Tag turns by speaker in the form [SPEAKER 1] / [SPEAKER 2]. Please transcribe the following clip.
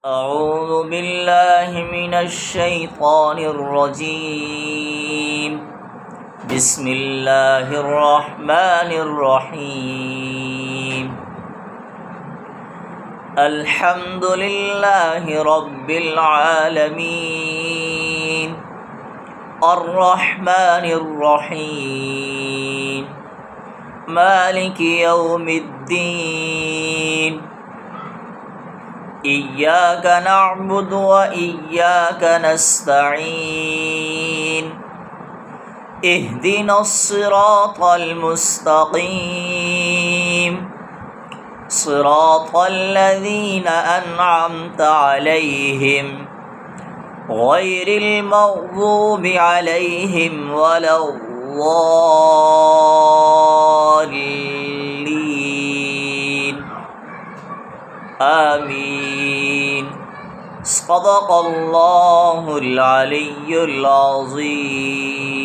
[SPEAKER 1] أعوذ بالله من الشيطان الرجيم. بسم الله الرحمن الرحيم. الحمد لله رب العالمين الرحمن الرحيم مالك يوم الدين. إياك نعبد وإياك نستعين. اهدنا الصراط المستقيم صراط الذين أنعمت عليهم غير المغضوب عليهم ولا الضالين. آمين. صدق الله العلي العظيم.